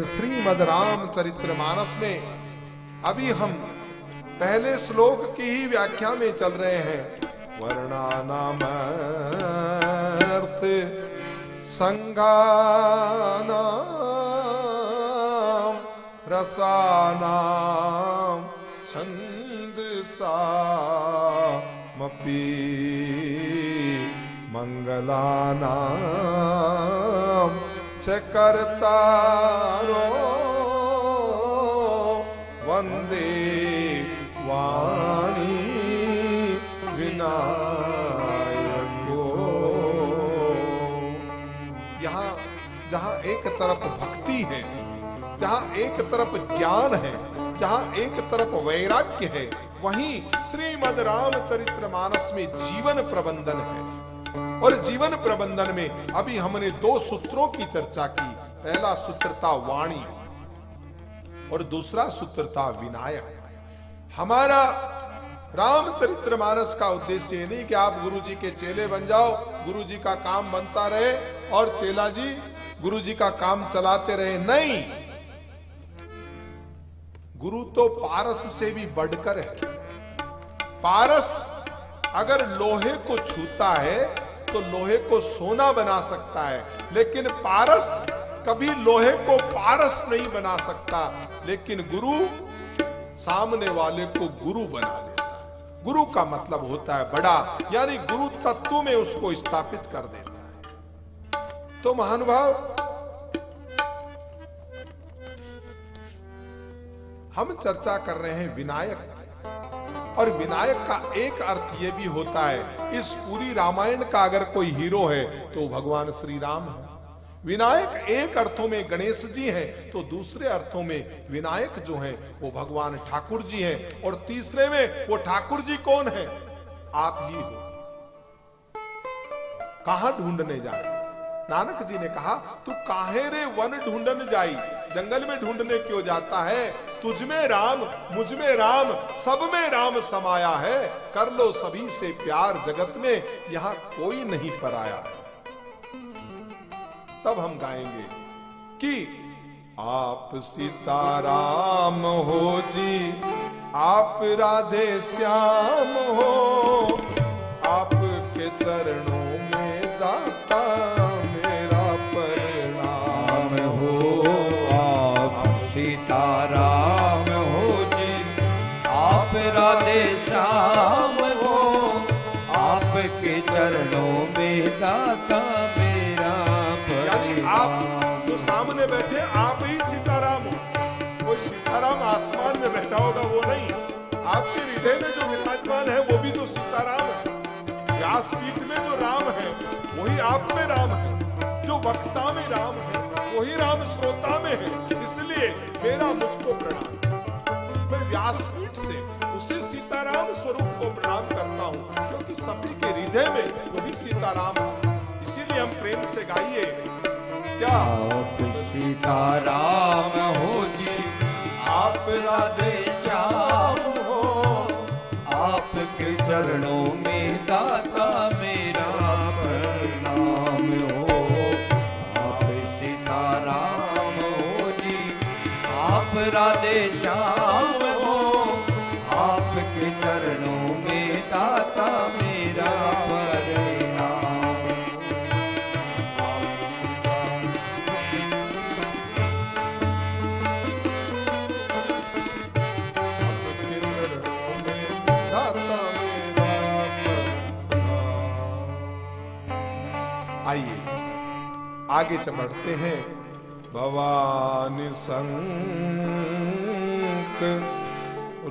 श्रीमद् रामचरितमानस में अभी हम पहले श्लोक की ही व्याख्या में चल रहे हैं। वर्णानामर्थ संगानाम रसानाम छंदसामपि मंगलानाम च कर्तारो वंदे वाणी विनायको। यहाँ जहाँ एक तरफ भक्ति है, जहाँ एक तरफ ज्ञान है, जहाँ एक तरफ वैराग्य है, वहीं श्रीमद् रामचरितमानस में जीवन प्रबंधन है। और जीवन प्रबंधन में अभी हमने दो सूत्रों की चर्चा की। पहला सूत्र था वाणी और दूसरा सूत्र था विनायक। हमारा रामचरितमानस का उद्देश्य ये नहीं कि आप गुरु जी के चेले बन जाओ, गुरु जी का काम बनता रहे और चेला जी गुरु जी का काम चलाते रहे। नहीं, गुरु तो पारस से भी बढ़कर है। पारस अगर लोहे को छूता है तो लोहे को सोना बना सकता है, लेकिन पारस कभी लोहे को पारस नहीं बना सकता। लेकिन गुरु सामने वाले को गुरु बना देता है। गुरु का मतलब होता है बड़ा, यानी गुरु तत्व में उसको स्थापित कर देता है। तो महानुभाव, हम चर्चा कर रहे हैं विनायक, और विनायक का एक अर्थ यह भी होता है, इस पूरी रामायण का अगर कोई हीरो है तो भगवान श्री राम है। विनायक एक अर्थों में गणेश जी हैं, तो दूसरे अर्थों में विनायक जो हैं वो भगवान ठाकुर जी हैं, और तीसरे में वो ठाकुर जी कौन है? आप ही हो। कहां ढूंढने जाए? नानक जी ने कहा, तू काहे रे वन ढूंढन जाई, जंगल में ढूंढने क्यों जाता है? तुझ में राम, मुझ में राम, सब में राम समाया है। कर लो सभी से प्यार, जगत में यहां कोई नहीं पराया है। तब हम गाएंगे कि आप सीताराम हो जी, आप राधे श्याम हो, आपके चरणों में दाता मेरा प्रणाम हो। आप सीताराम हो जी, आप राधे श्याम हो, आपके चरणों में दाता मेरा। आप जो सामने बैठे आप ही सीताराम हो। कोई सीताराम आसमान में बैठा होगा वो नहीं, आपके हृदय में जो विराजमान है वो भी तो सीताराम है। व्यासपीठ में जो राम है वही आप में राम है, जो वक्ता में राम है वही राम श्रोता में है। इसलिए मेरा मुझको प्रणाम, मैं व्यासपीठ से उसी सीताराम स्वरूप को प्रणाम करता हूँ, क्योंकि सभी के हृदय में वही सीताराम है। इसीलिए हम प्रेम से गाइए, क्या आप सीताराम हो जी, आप राधे श्याम हो, आपके चरणों में दाता मेरा प्रणाम हो। आप सीताराम हो जी, आप राधे श्याम हो, आपके चरणों में दाता मेरा आइए आगे बढ़ते हैं। भवानी संक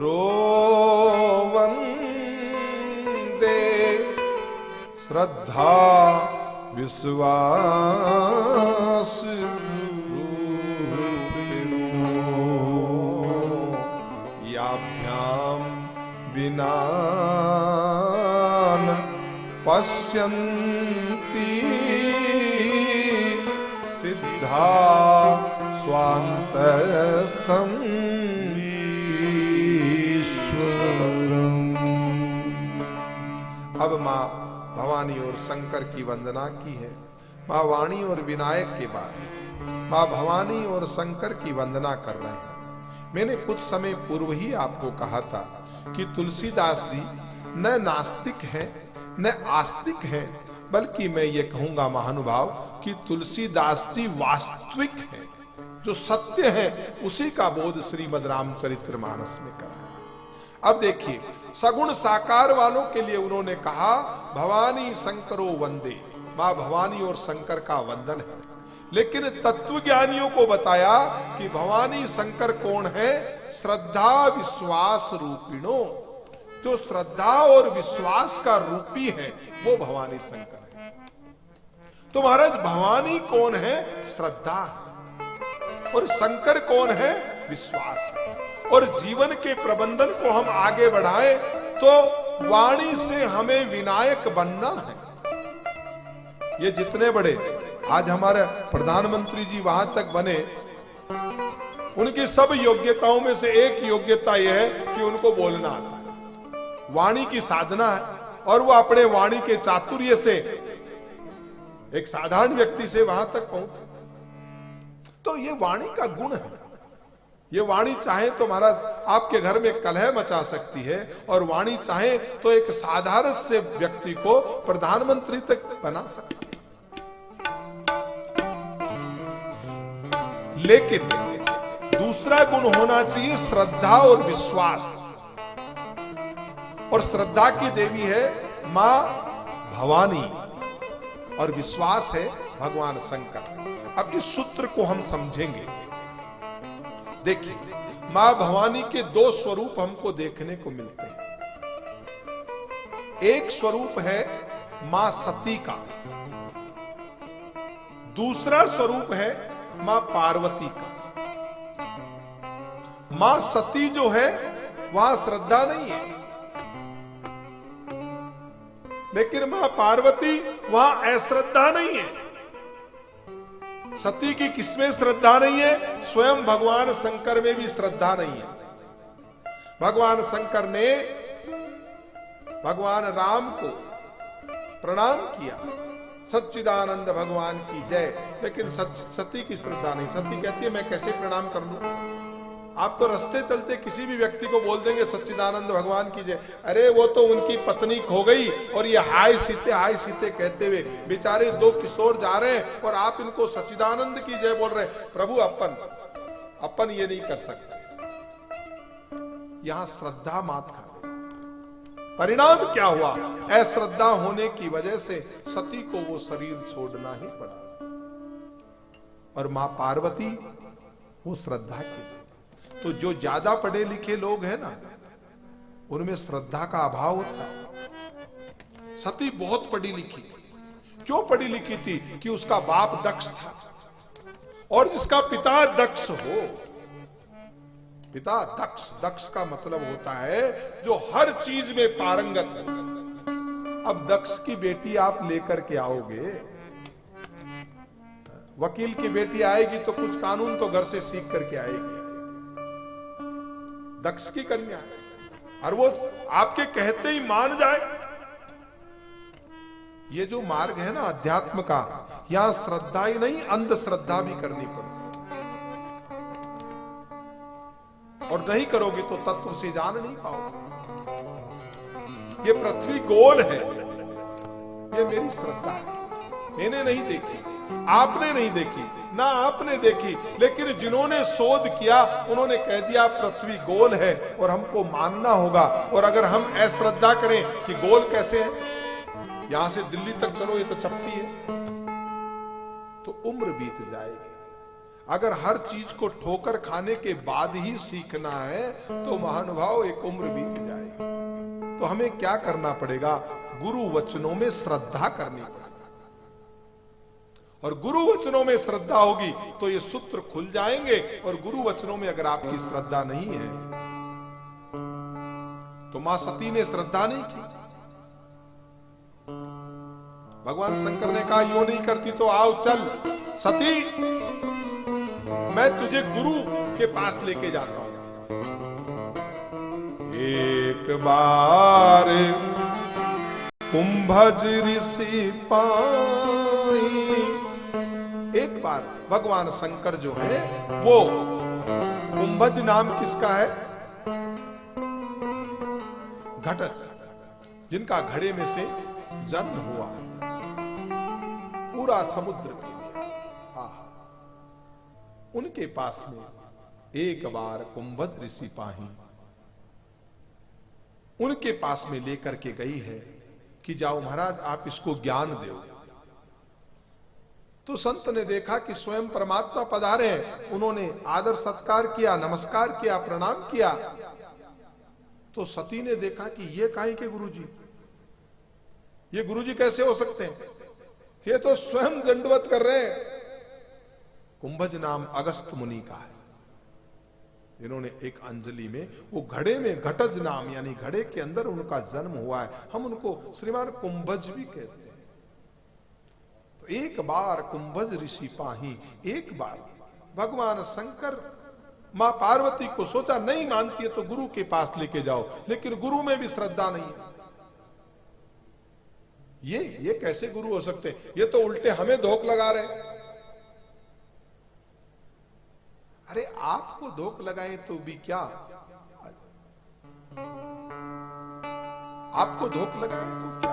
रोवंदे श्रद्धा विश्वास रूपिणो, याभ्याम विना पश्यन्ति सिद्धा स्वान्तस्थं ईश्वरम्। अब माँ भवानी और शंकर की वंदना की है। माँ वाणी और विनायक के बाद मां भवानी और शंकर की वंदना कर रहे हैं। मैंने कुछ समय पूर्व ही आपको कहा था कि तुलसीदास जी न नास्तिक हैं न आस्तिक हैं, बल्कि मैं ये कहूंगा महानुभाव कि तुलसीदास जी वास्तविक हैं। जो सत्य है उसी का बोध श्रीमद् रामचरितमानस में करा। अब देखिए, सगुण साकार वालों के लिए उन्होंने कहा भवानी शंकरो वंदे, मां भवानी और शंकर का वंदन है। लेकिन तत्वज्ञानियों को बताया कि भवानी शंकर कौन है? श्रद्धा विश्वास रूपिणो। जो श्रद्धा और विश्वास का रूपी है वो भवानी शंकर है। तो महाराज भवानी कौन है? श्रद्धा। और शंकर कौन है? विश्वास है। और जीवन के प्रबंधन को हम आगे बढ़ाएं तो वाणी से हमें विनायक बनना है। ये जितने बड़े आज हमारे प्रधानमंत्री जी वहां तक बने, उनकी सब योग्यताओं में से एक योग्यता यह है कि उनको बोलना आता है, वाणी की साधना है। और वो अपने वाणी के चातुर्य से एक साधारण व्यक्ति से वहां तक पहुंचे। तो ये वाणी का गुण है। ये वाणी चाहे तो महाराज आपके घर में कलह मचा सकती है, और वाणी चाहे तो एक साधारण से व्यक्ति को प्रधानमंत्री तक बना सकती है। लेकिन दूसरा गुण होना चाहिए श्रद्धा और विश्वास। और श्रद्धा की देवी है मां भवानी और विश्वास है भगवान शंकर। अब इस सूत्र को हम समझेंगे। देखिए, मां भवानी के दो स्वरूप हमको देखने को मिलते हैं। एक स्वरूप है मां सती का, दूसरा स्वरूप है मां पार्वती का। मां सती जो है वहां श्रद्धा नहीं है, लेकिन मां पार्वती वहां अश्रद्धा नहीं है। सती की किसमें श्रद्धा नहीं है? स्वयं भगवान शंकर में भी श्रद्धा नहीं है। भगवान शंकर ने भगवान राम को प्रणाम किया, सच्चिदानंद भगवान की जय, लेकिन सती की श्रद्धा नहीं। सती कहती है मैं कैसे प्रणाम कर लूं? आप तो रास्ते चलते किसी भी व्यक्ति को बोल देंगे सच्चिदानंद भगवान की जय, अरे वो तो उनकी पत्नी खो गई और ये हाय सीते कहते हुए बेचारे दो किशोर जा रहे हैं और आप इनको सच्चिदानंद की जय बोल रहे हैं। प्रभु अपन ये नहीं कर सकते। यहां श्रद्धा मात खा गई। परिणाम क्या हुआ? अश्रद्धा होने की वजह से सती को वो शरीर छोड़ना ही पड़ा। और मां पार्वती वो श्रद्धा की। तो जो ज्यादा पढ़े लिखे लोग हैं ना, उनमें श्रद्धा का अभाव होता है। सती बहुत पढ़ी लिखी थी। क्यों पढ़ी लिखी थी? कि उसका बाप दक्ष था, और जिसका पिता दक्ष हो, पिता दक्ष का मतलब होता है जो हर चीज में पारंगत है। अब दक्ष की बेटी आप लेकर के आओगे, वकील की बेटी आएगी तो कुछ कानून तो घर से सीख करके आएगी। दक्ष की कन्या और वो आपके कहते ही मान जाए। ये जो मार्ग है ना अध्यात्म का, यहां श्रद्धा ही नहीं अंधश्रद्धा भी करनी पड़ती। और नहीं करोगे तो तत्व से जान नहीं पाओगे। ये पृथ्वी गोल है, ये मेरी श्रद्धा है। मैंने नहीं देखी, आपने नहीं देखी, ना आपने देखी, लेकिन जिन्होंने शोध किया उन्होंने कह दिया पृथ्वी गोल है और हमको मानना होगा। और अगर हम अश्रद्धा करें कि गोल कैसे है, यहां से दिल्ली तक चलो ये तो चपटी है, तो उम्र बीत जाएगी। अगर हर चीज को ठोकर खाने के बाद ही सीखना है तो महानुभाव एक उम्र बीत जाएगी। तो हमें क्या करना पड़ेगा? गुरु वचनों में श्रद्धा करनी पड़ेगी। और गुरु वचनों में श्रद्धा होगी तो ये सूत्र खुल जाएंगे। और गुरु वचनों में अगर आपकी श्रद्धा नहीं है तो मां सती ने श्रद्धा नहीं की। भगवान शंकर ने कहा यो नहीं करती तो आओ चल सती, मैं तुझे गुरु के पास लेके जाता हूं। एक बार कुंभज ऋषि पाई, एक बार भगवान शंकर जो है वो कुंभज नाम किसका है? घटज, जिनका घड़े में से जन्म हुआ पूरा समुद्र के लिए। उनके पास में एक बार कुंभज ऋषि पाही उनके पास में लेकर के गई है कि जाओ महाराज आप इसको ज्ञान दो। तो संत ने देखा कि स्वयं परमात्मा पधारे हैं, उन्होंने आदर सत्कार किया, नमस्कार किया, प्रणाम किया। तो सती ने देखा कि ये काहे के गुरुजी, ये गुरुजी कैसे हो सकते हैं, ये तो स्वयं दंडवत कर रहे हैं। कुंभज नाम अगस्त मुनि का है। इन्होंने एक अंजलि में वो घड़े में घटज नाम यानी घड़े के अंदर उनका जन्म हुआ है, हम उनको श्रीमान कुंभज भी कहते हैं। तो एक बार कुंभज ऋषि पाही, एक बार भगवान शंकर मां पार्वती को सोचा नहीं मानती है तो गुरु के पास लेके जाओ, लेकिन गुरु में भी श्रद्धा नहीं है। ये कैसे गुरु हो सकते, ये तो उल्टे हमें धोख लगा रहे हैं। अरे आपको धोख लगाए तो भी क्या, आपको धोख लगाए तो क्या।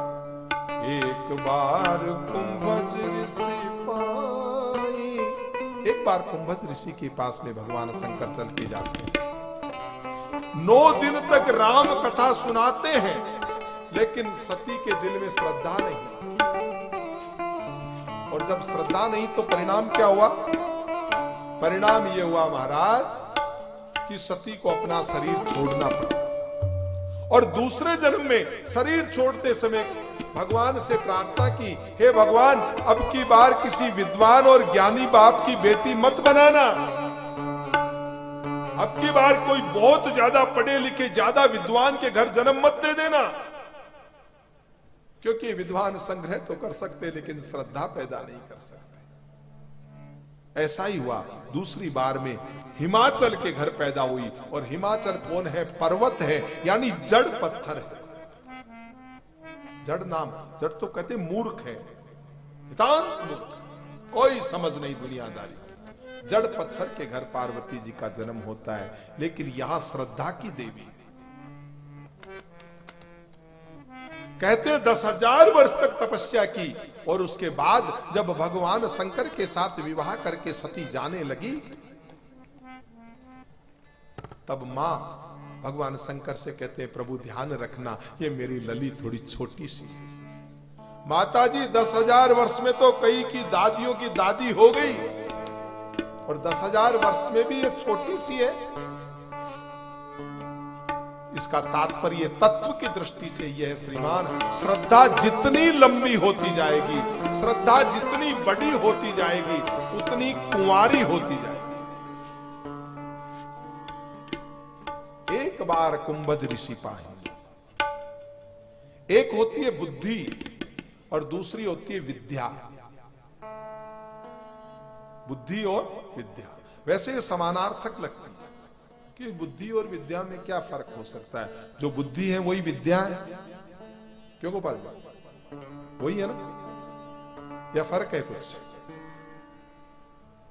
एक बार कुंभज ऋषि पाई, एक बार कुंभज ऋषि के पास में भगवान शंकर चल के जाते हैं। 9 दिन तक राम कथा सुनाते हैं, लेकिन सती के दिल में श्रद्धा नहीं। और जब श्रद्धा नहीं तो परिणाम क्या हुआ? परिणाम यह हुआ महाराज कि सती को अपना शरीर छोड़ना पड़ा। और दूसरे जन्म में शरीर छोड़ते समय भगवान से प्रार्थना की, हे भगवान अब की बार किसी विद्वान और ज्ञानी बाप की बेटी मत बनाना, अब की बार कोई बहुत ज्यादा पढ़े लिखे ज्यादा विद्वान के घर जन्म मत दे देना, क्योंकि विद्वान संग्रह तो कर सकते लेकिन श्रद्धा पैदा नहीं कर सकते। ऐसा ही हुआ। दूसरी बार में हिमाचल के घर पैदा हुई, और हिमाचल कौन है? पर्वत है, यानी जड़ पत्थर है। जड़ नाम, जड़ तो कहते मूर्ख है, नितांत मूर्ख, कोई समझ नहीं दुनियादारी की। जड़ पत्थर के घर पार्वती जी का जन्म होता है, लेकिन यहां श्रद्धा की देवी। कहते 10,000 वर्ष तक तपस्या की, और उसके बाद जब भगवान शंकर के साथ विवाह करके सती जाने लगी, तब मां भगवान शंकर से कहते प्रभु ध्यान रखना ये मेरी लली थोड़ी छोटी सी। माता जी 10,000 वर्ष में तो कई की दादियों की दादी हो गई, और 10,000 वर्ष में भी ये छोटी सी है। इसका तात्पर्य तत्व की दृष्टि से यह है श्रीमान, श्रद्धा जितनी लंबी होती जाएगी, श्रद्धा जितनी बड़ी होती जाएगी, उतनी कुंवारी होती जाएगी। एक बार कुंभज ऋषि पाही, एक होती है बुद्धि और दूसरी होती है विद्या। बुद्धि और विद्या वैसे ये समानार्थक लगती है कि बुद्धि और विद्या में क्या फर्क हो सकता है। जो बुद्धि है वही विद्या है, क्यों गोपाल जी? वही है ना, या फर्क है? कुछ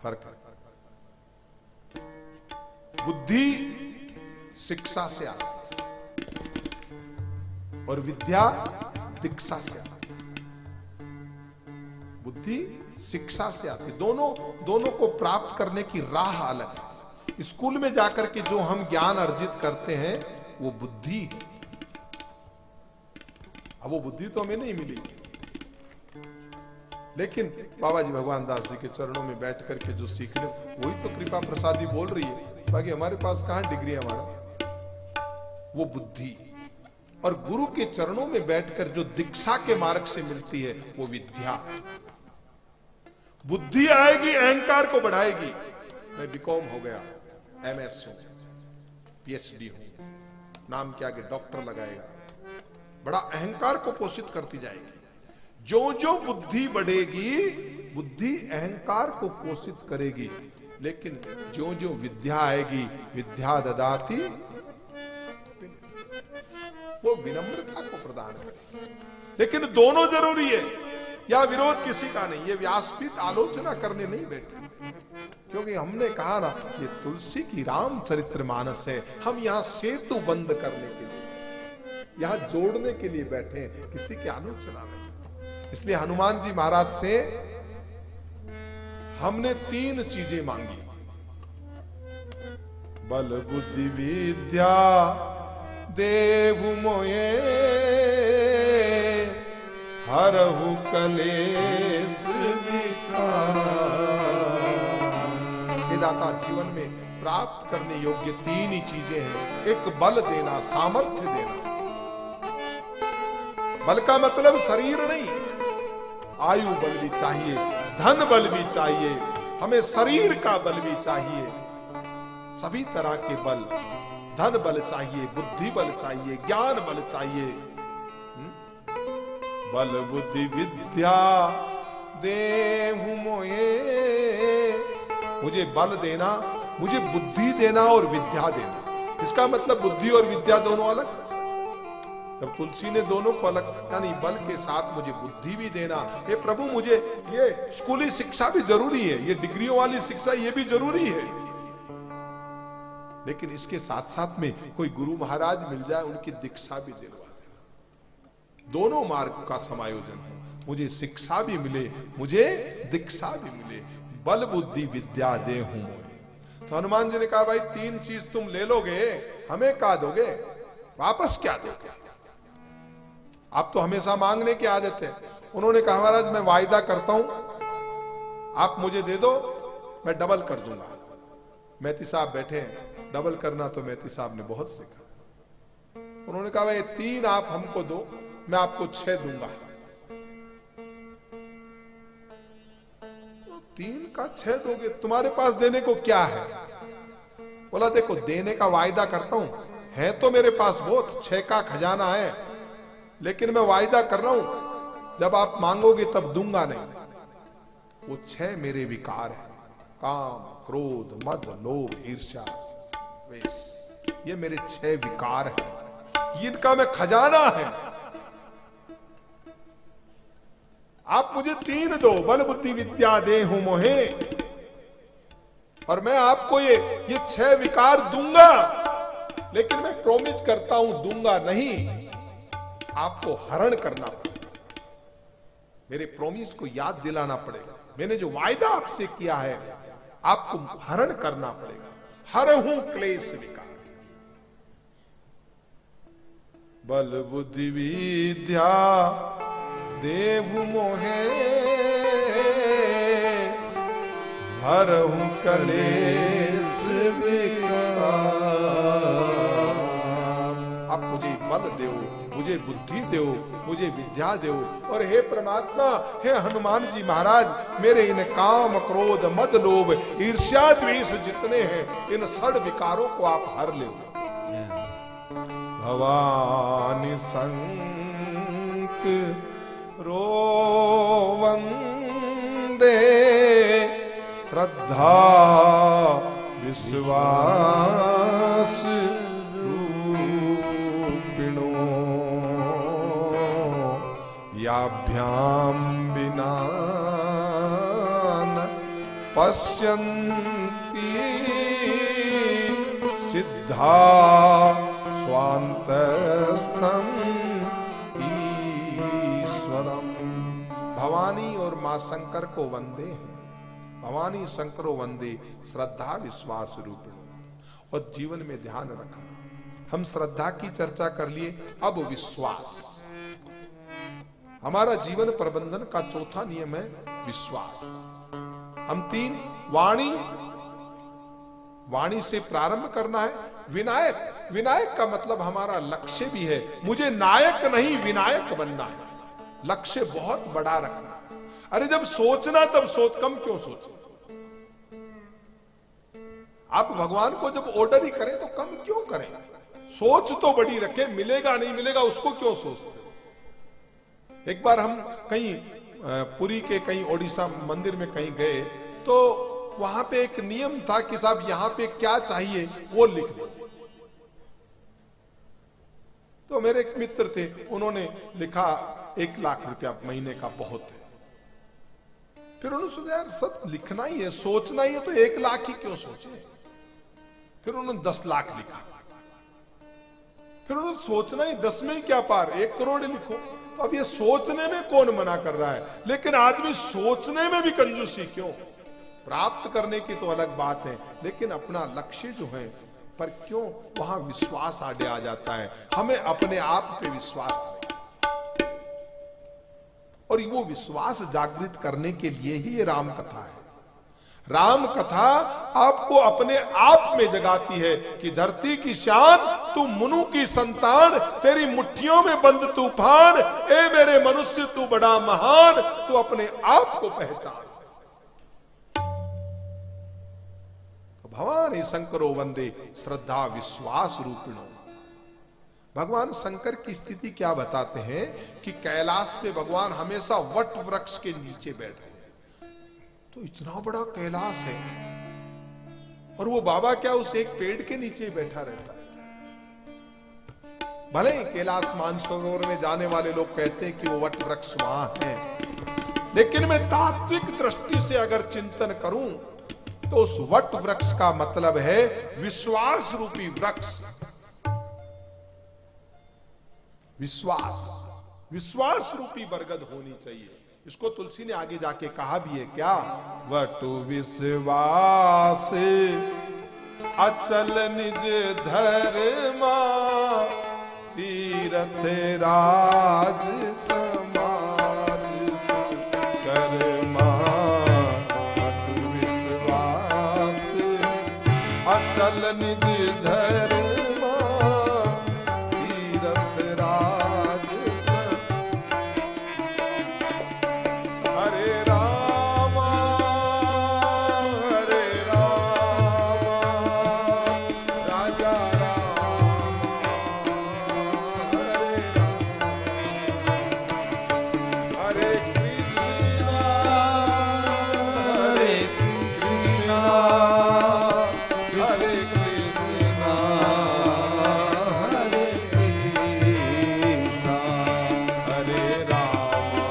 फर्क है। बुद्धि शिक्षा से आती और विद्या दीक्षा से आती। बुद्धि शिक्षा से आती, दोनों को प्राप्त करने की राह अलग है। स्कूल में जाकर के जो हम ज्ञान अर्जित करते हैं वो बुद्धि है। अब वो बुद्धि तो हमें नहीं मिली, लेकिन बाबा जी भगवान दास जी के चरणों में बैठ करके जो सीख ले वही तो कृपा प्रसादी बोल रही है। बाकी हमारे पास कहां डिग्री है हमारा, वो बुद्धि। और गुरु के चरणों में बैठकर जो दीक्षा के मार्ग से मिलती है वो विद्या। बुद्धि आएगी, अहंकार को बढ़ाएगी। मैं बीकॉम हो गया, एमएस हूं, पीएचडी हूं, नाम के आगे डॉक्टर लगाएगा, बड़ा अहंकार को पोषित करती जाएगी। जो जो बुद्धि बढ़ेगी, बुद्धि अहंकार को पोषित करेगी। लेकिन जो जो विद्या आएगी, विद्या ददाति, वो विनम्रता को प्रदान करेगी। लेकिन दोनों जरूरी है। या विरोध किसी का नहीं। ये व्यासपीठ आलोचना करने नहीं बैठे, क्योंकि हमने कहा ना, ये तुलसी की रामचरितमानस है। हम यहाँ सेतु बंद करने के लिए, यहाँ जोड़ने के लिए बैठे हैं, किसी की आलोचना नहीं। इसलिए हनुमान जी महाराज से हमने 3 चीजें मांगी, बल बुद्धि विद्या देहु मोहे, हरहु कलेश विकार। हे दाता, जीवन में प्राप्त करने योग्य 3 ही चीजें हैं। एक बल देना, सामर्थ्य देना। बल का मतलब शरीर नहीं, आयु बल भी चाहिए, धन बल भी चाहिए, हमें शरीर का बल भी चाहिए, सभी तरह के बल। धन बल चाहिए, बुद्धि बल चाहिए, ज्ञान बल चाहिए। बल बुद्धि विद्या देहु मोहे, मुझे बल देना, मुझे बुद्धि देना और विद्या देना। इसका मतलब बुद्धि और विद्या दोनों अलग। तब तुलसी ने दोनों को अलग, यानी बल के साथ मुझे बुद्धि भी देना। हे प्रभु, मुझे ये स्कूली शिक्षा भी जरूरी है, ये डिग्रियों वाली शिक्षा ये भी जरूरी है, लेकिन इसके साथ साथ में कोई गुरु महाराज मिल जाए, उनकी दीक्षा भी दिलवा देना। दोनों मार्ग का समायोजन है, मुझे शिक्षा भी मिले, मुझे दीक्षा भी मिले। बल बुद्धि विद्या देहु मोहे। तो हनुमान जी ने कहा, भाई 3 चीज तुम ले लोगे, हमें क्या दोगे, वापस क्या दोगे? आप तो हमेशा मांगने की आदत है। उन्होंने कहा, महाराज मैं वायदा करता हूं, आप मुझे दे दो, मैं डबल कर दूंगा। मैती साहब बैठे हैं, डबल करना तो मैती साहब ने बहुत सीखा। उन्होंने कहा, भाई 3 आप हमको दो, मैं आपको 6 दूंगा। 3 का 6 दोगे, तुम्हारे पास देने को क्या है? बोला, देखो देने का वायदा करता हूं, है तो मेरे पास बहुत, 6 का खजाना है, लेकिन मैं वायदा कर रहा हूं, जब आप मांगोगे तब दूंगा नहीं। वो 6 मेरे विकार है, काम क्रोध मद लोभ ईर्ष्या द्वेष, ये मेरे 6 विकार हैं, इनका मैं खजाना है। आप मुझे 3 दो, बल बुद्धि विद्या देहु मोहे, और मैं आपको ये 6 विकार दूंगा, लेकिन मैं प्रॉमिस करता हूं दूंगा नहीं, आपको हरण करना पड़ेगा। मेरे प्रॉमिस को याद दिलाना पड़ेगा, मैंने जो वायदा आपसे किया है आपको हरण करना पड़ेगा। हरहु क्लेश विकार। बल बुद्धि विद्या देहु मोहे, हरहु कलेश विकार। आप मुझे बल दो, मुझे बुद्धि दो, मुझे विद्या दो, और हे परमात्मा, हे हनुमान जी महाराज, मेरे इन काम क्रोध मद लोभ ईर्ष्या द्वेष जितने हैं, इन 6 विकारों को आप हर ले। भवानी संक रोवंदे, श्रद्धा विश्वास याभ्याम विना न पश्यन्ति, सिद्धा स्वान्तस्थं ईश्वरम। भवानी और मां शंकर को वंदे हैं, भवानी शंकरो वंदे, श्रद्धा विश्वास रूप। और जीवन में ध्यान रखना, हम श्रद्धा की चर्चा कर लिए, अब विश्वास। हमारा जीवन प्रबंधन का चौथा नियम है विश्वास। हम 3 वाणी से प्रारंभ करना है। विनायक, विनायक का मतलब हमारा लक्ष्य भी है, मुझे नायक नहीं विनायक बनना है। लक्ष्य बहुत बड़ा रखना। अरे जब सोचना तब सोच, कम क्यों सोचो? आप भगवान को जब ऑर्डर ही करें तो कम क्यों करें? सोच तो बड़ी रखें, मिलेगा नहीं मिलेगा उसको क्यों सोचते? एक बार हम कहीं पुरी के कहीं ओडिशा मंदिर में कहीं गए, तो वहां पे एक नियम था कि साहब यहां पे क्या चाहिए वो लिख दो। तो मेरे एक मित्र थे, उन्होंने लिखा 1 लाख रुपया महीने का बहुत है। फिर उन्होंने सोचा यार सब लिखना ही है, सोचना ही है, तो 1 लाख ही क्यों सोचे। फिर उन्होंने 10 लाख लिखा। फिर उन्होंने सोचना ही 10 में ही क्या पार, 1 करोड़ लिखो। तो अब ये सोचने में कौन मना कर रहा है, लेकिन आदमी सोचने में भी कंजूसी क्यों। प्राप्त करने की तो अलग बात है, लेकिन अपना लक्ष्य जो है पर क्यों वहां विश्वास आड़े आ जाता है। हमें अपने आप पे विश्वास नहीं, और वो विश्वास जागृत करने के लिए ही ये राम कथा है। राम कथा आपको अपने आप में जगाती है कि धरती की शान, तू मुनु की संतान, तेरी मुट्ठियों में बंद तूफान, ए मेरे मनुष्य तू बड़ा महान, तू अपने आप को पहचान। तो भवानी शंकरो वंदे श्रद्धा विश्वास रूपिणो। भगवान शंकर की स्थिति क्या बताते हैं कि कैलाश पे भगवान हमेशा वट वृक्ष के नीचे बैठते हैं। तो इतना बड़ा कैलाश है, और वो बाबा क्या उस एक पेड़ के नीचे बैठा रहता है। भले ही कैलाश मानसरोवर में जाने वाले लोग कहते हैं कि वो वट वृक्ष वहां है, लेकिन मैं तात्विक दृष्टि से अगर चिंतन करूं तो उस वट वृक्ष का मतलब है विश्वास रूपी वृक्ष। विश्वास रूपी बरगद होनी चाहिए। इसको तुलसी ने आगे जाके कहा भी है क्या, वटु विश्वास अचल निज धर्मा, तीरथ राज समाज कर्मा। वटु विश्वास अचल निज धर्मा, तीरथ राज हरे रामा राजा रामा, हरे कृष्णा हरे कृष्णा, हरे कृष्णा हरे कृष्णा, हरे रामा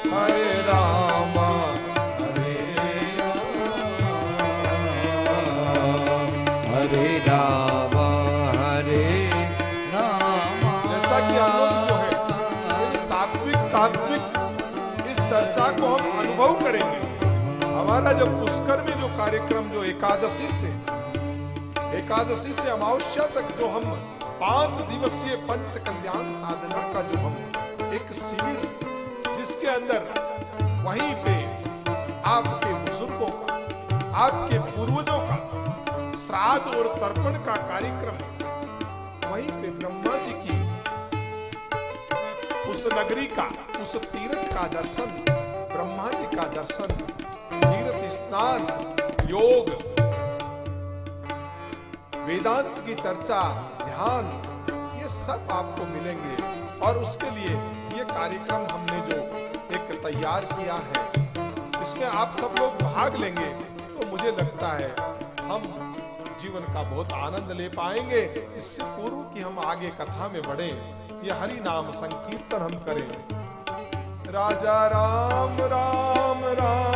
हरे रामा, हरे राम हरे राम। जैसा कि हम लोग जो है ये सात्विक तात्विक इस चर्चा को हम अनुभव करेंगे। हमारा जब पुष्कर में जो कार्यक्रम जो एकादशी से अमावस्या तक जो हम 5 दिवसीय पंच कल्याण साधना का जो हम एक शिविर, जिसके अंदर वहीं पे आपके बुजुर्गों का, आपके पूर्वजों का श्राद्ध और तर्पण का कार्यक्रम, वहीं पे ब्रह्मा जी की उस नगरी का, उस तीर्थ का दर्शन, ब्रह्मा जी का दर्शन, तीर्थ स्नान, योग, वेदांत की चर्चा, ध्यान, ये सब आपको मिलेंगे। और उसके लिए ये कार्यक्रम हमने जो एक तैयार किया है, इसमें आप सब लोग भाग लेंगे तो मुझे लगता है हम जीवन का बहुत आनंद ले पाएंगे। इससे पूर्व कि हम आगे कथा में बढ़े, ये हरि नाम संकीर्तन हम करें। राजा राम राम राम